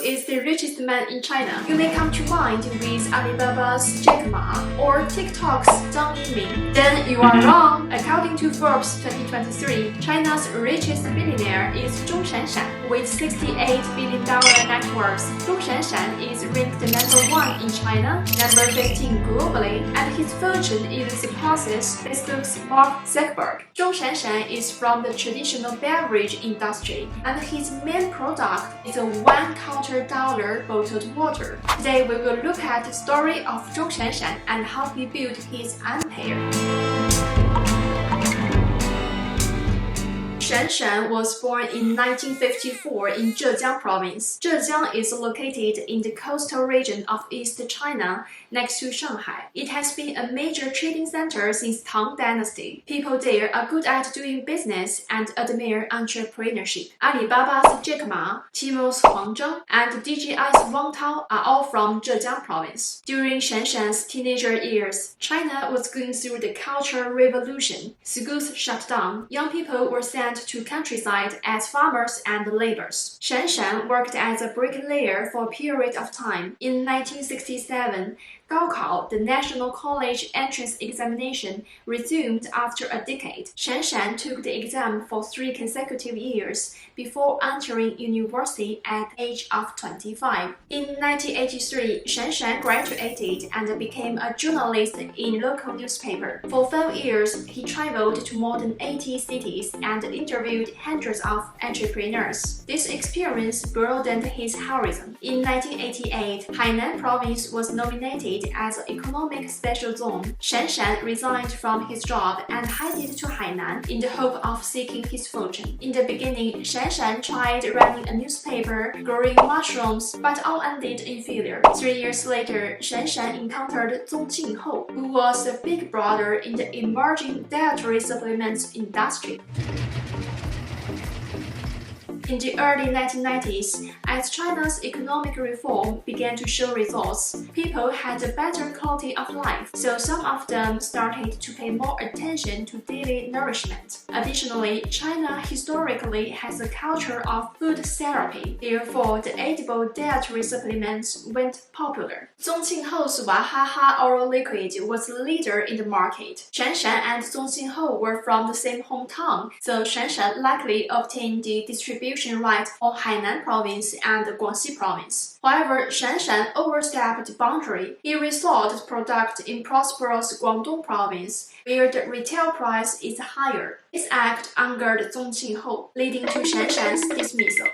is the richest man in China? You may come to mind with Alibaba's Jack Ma or TikTok's Zhang Yiming. Then you are wrong. According to Forbes 2023, China's richest billionaire is Zhong Shanshan. With $68 billion net worth, Zhong Shanshan is ranked number 1 in China, number 15 globally, and his fortune even surpasses Facebook's Mark Zuckerberg. Zhong Shanshan is from the traditional beverage industry, and his main product is a $1 bottled water. Today we will look at the story of Zhong Shanshan and how he built his empire. Shanshan was born in 1954 in Zhejiang province. Zhejiang is located in the coastal region of East China, next to Shanghai. It has been a major trading center since Tang Dynasty. People there are good at doing business and admire entrepreneurship. Alibaba's Jack Ma, Tmall's Huang Zheng, and DJI's Wang Tao are all from Zhejiang province. During Shanshan's teenager years, China was going through the Cultural Revolution. Schools shut down. Young people were sent to countryside as farmers and laborers. Shanshan worked as a bricklayer for a period of time. In 1967, Gaokao, the National College Entrance Examination, resumed after a decade. Shanshan took the exam for 3 consecutive years before entering university at the age of 25. In 1983, Shanshan graduated and became a journalist in local newspaper. For 5 years, he traveled to more than 80 cities and interviewed hundreds of entrepreneurs. This experience broadened his horizon. In 1988, Hainan province was nominated as an economic special zone. Shanshan resigned from his job and headed to Hainan in the hope of seeking his fortune. In the beginning, Shanshan tried running a newspaper, growing mushrooms, but all ended in failure. 3 years later, Shanshan encountered Zong Jinghou, who was a big brother in the emerging dietary supplements industry. In the early 1990s, as China's economic reform began to show results, people had a better quality of life, so some of them started to pay more attention to daily nourishment. Additionally, China historically has a culture of food therapy, therefore the edible dietary supplements went popular. Zong Jinghou's Wahaha oral liquid was the leader in the market. Shanshan and Zong Jinghou were from the same hometown, so Shanshan likely obtained the distribution right for Hainan province and Guangxi province. However, Shanshan overstepped the boundary. He resold the product in prosperous Guangdong province, where the retail price is higher. This act angered Zong Jinghou, leading to Shanshan's dismissal.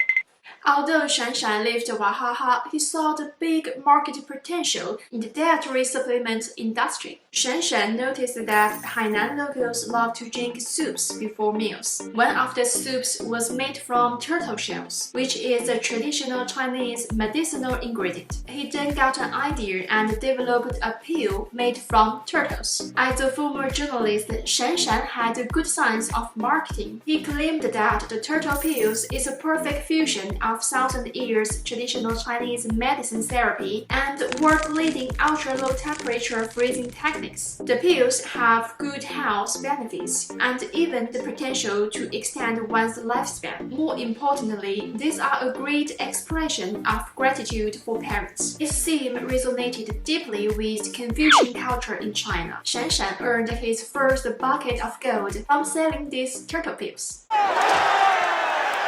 Although Shanshan left Wahaha, he saw the big market potential in the dietary supplement industry. Shanshan noticed that Hainan locals love to drink soups before meals. One of the soups was made from turtle shells, which is a traditional Chinese medicinal ingredient. He then got an idea and developed a pill made from turtles. As a former journalist, Shanshan had a good sense of marketing. He claimed that the turtle pills is a perfect fusion of 1,000 years traditional Chinese medicine therapy and world-leading ultra-low temperature freezing techniques. The pills have good health benefits and even the potential to extend one's lifespan. More importantly, these are a great expression of gratitude for parents. His theme resonated deeply with Confucian culture in China. Shanshan earned his first bucket of gold from selling these turtle pills.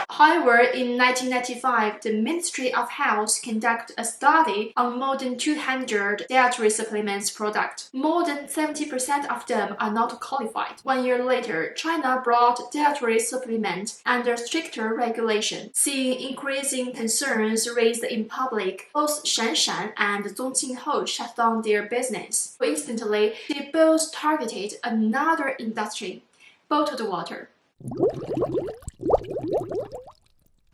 However, in 1995, the Ministry of Health conducted a study on more than 200 dietary supplements products. More than 70% of them are not qualified. 1 year later, China brought dietary supplements under stricter regulation. Seeing increasing concerns raised in public, both Shanshan and Zong Jinghou shut down their business. Instantly, they both targeted another industry, bottled water.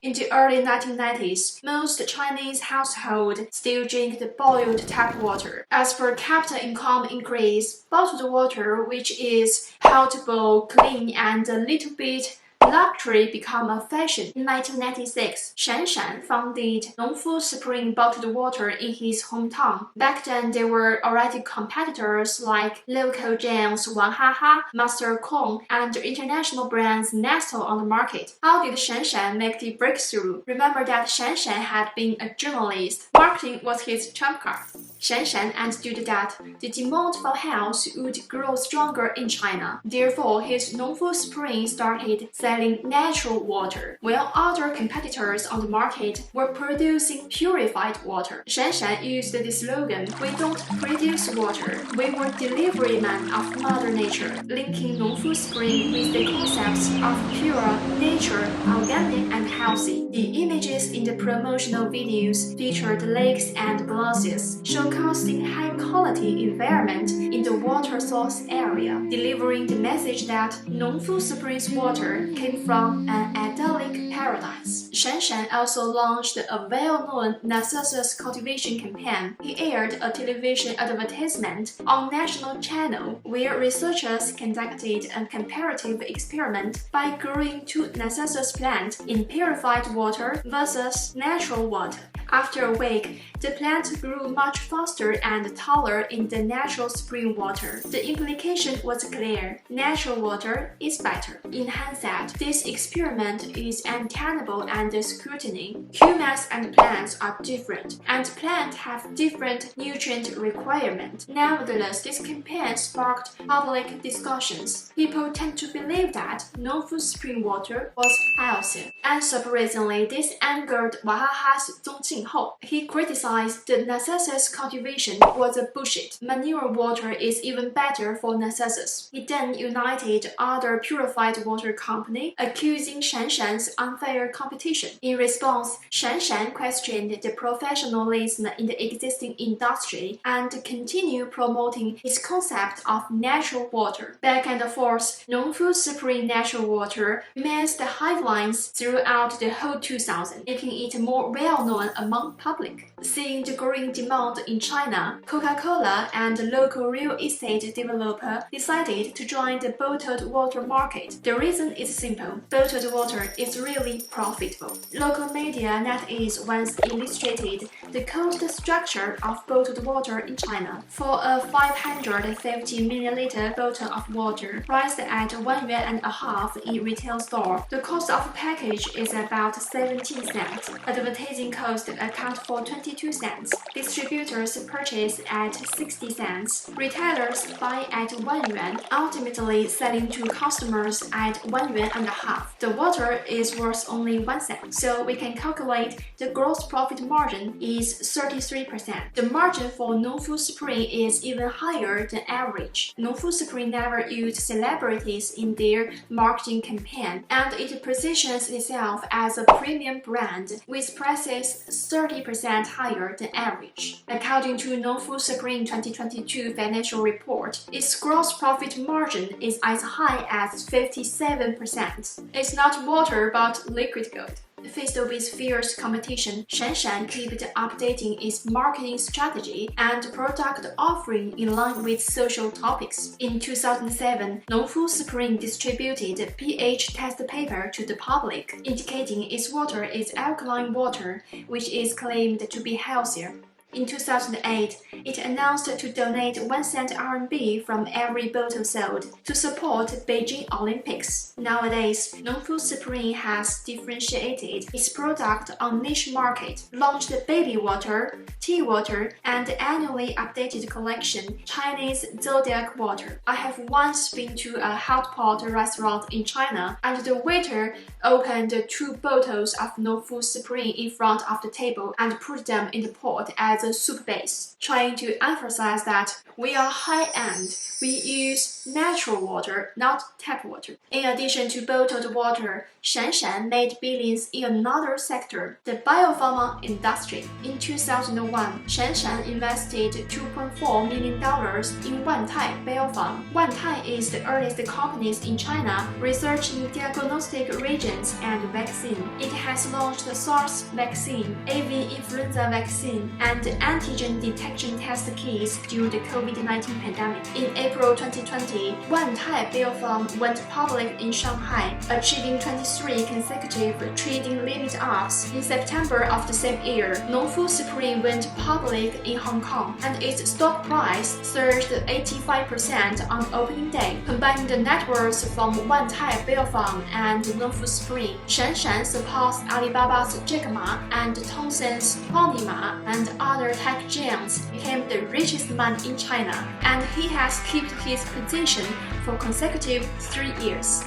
In the early 1990s, most Chinese households still drink the boiled tap water. As per capita income increase, bottled water, which is palatable, clean, and a little bit luxury become a fashion. In 1996, Shan founded Nongfu Spring bottled water in his hometown. Back then, there were already competitors like local giants Wahaha, Master Kong, and international brands Nestle on the market. How did Shan make the breakthrough? Remember that Shan had been a journalist. Marketing was his trump card. Shan understood that the demand for health would grow stronger in China. Therefore, his Nongfu Spring started selling natural water, while other competitors on the market were producing purified water. Shan used the slogan, "We don't produce water, we were delivery men of Mother Nature," linking Nongfu Spring with the concepts of pure, nature, organic, and healthy. The images in the promotional videos featured lakes and glaciers, showcasing high-quality environment in the water source area, delivering the message that Nongfu Spring's water came from an idyllic paradise. Shan also launched a well-known Narcissus cultivation campaign. He aired a television advertisement on national channel where researchers conducted a comparative experiment by growing two Narcissus plants in purified water versus natural water. After a week, the plant grew much faster and taller in the natural spring water. The implication was clear: natural water is better. In hindsight, this experiment is untenable under scrutiny. Humans and plants are different, and plants have different nutrient requirements. Nevertheless, this campaign sparked public discussions. People tend to believe that Nongfu spring water was healthy. Unsurprisingly, this angered Wahaha's Zong Jingho. He criticized the Narcissus cultivation was a bullshit. Manure water is even better for Narcissus. He then united other purified water companies, accusing Shan's unfair competition. In response, Shan questioned the professionalism in the existing industry and continued promoting his concept of natural water. Back and forth, Nongfu Spring natural water remains the headlines throughout the whole 2000s, making it more well-known among public. Seeing the growing demand in China, Coca-Cola and the local real estate developer decided to join the bottled water market. The reason is simple: bottled water is really profitable. Local media NetEase once illustrated the cost structure of bottled water in China. For a 550 milliliter bottle of water, priced at 1.5 yuan in retail store, the cost of a package is about 17 cents. Advertising cost account for 22 cents. Distributors purchase at 60 cents. Retailers buy at 1 yuan, ultimately selling to customers at 1.5 yuan. The water is worth only 1 cent, so we can calculate the gross profit margin is 33%. The margin for Nongfu Spring is even higher than average. Nongfu Spring never used celebrities in their marketing campaign, and it positions itself as a premium brand with prices 30% higher than average. According to Nongfu Spring 2022 financial report, its gross profit margin is as high as 57%. It's not water but liquid gold. Faced with fierce competition, Shan kept updating its marketing strategy and product offering in line with social topics. In 2007, Nongfu Spring distributed a pH test paper to the public, indicating its water is alkaline water, which is claimed to be healthier. In 2008, it announced to donate 1 cent RMB from every bottle sold to support Beijing Olympics. Nowadays, Nongfu Spring has differentiated its product on niche market, launched baby water, tea water, and the annually updated collection, Chinese Zodiac Water. I have once been to a hot pot restaurant in China, and the waiter opened 2 bottles of Nongfu Spring in front of the table and put them in the pot as a soup base, trying to emphasize that we are high-end. We use natural water, not tap water. In addition to bottled water, Shan made billions in another sector, the biopharma industry. In 2001, Shan invested $2.4 million in Wantai Biopharm. Wantai is the earliest company in China researching diagnostic reagents and vaccine. It has launched SARS vaccine, avian influenza vaccine, and the antigen detection test kits during the COVID-19 pandemic. In April 2020, Wantai Biopharm went public in Shanghai, achieving 23 consecutive trading limit ups. In September of the same year, Nongfu Supreme went public in Hong Kong, and its stock price surged 85% on opening day. Combining the net worths from Wantai Biopharm and Nongfu Supreme, Shanshan surpassed Alibaba's Jack Ma and Tencent's Pony Ma, and other tech giants, became the richest man in China, and he has kept his position for consecutive 3 years.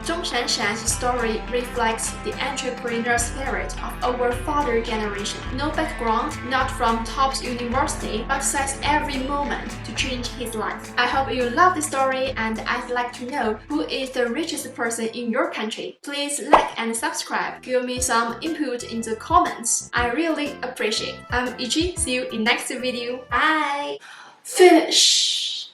Zhong Shanshan's story reflects the entrepreneur spirit of our father generation. No background, not from top university, but seized every moment to change his life. I hope you love the story, and I'd like to know who is the richest person in your country. Please like and subscribe. Give me some input in the comments. I really appreciate. I'm Ichi. See you in next video. Bye. Finish.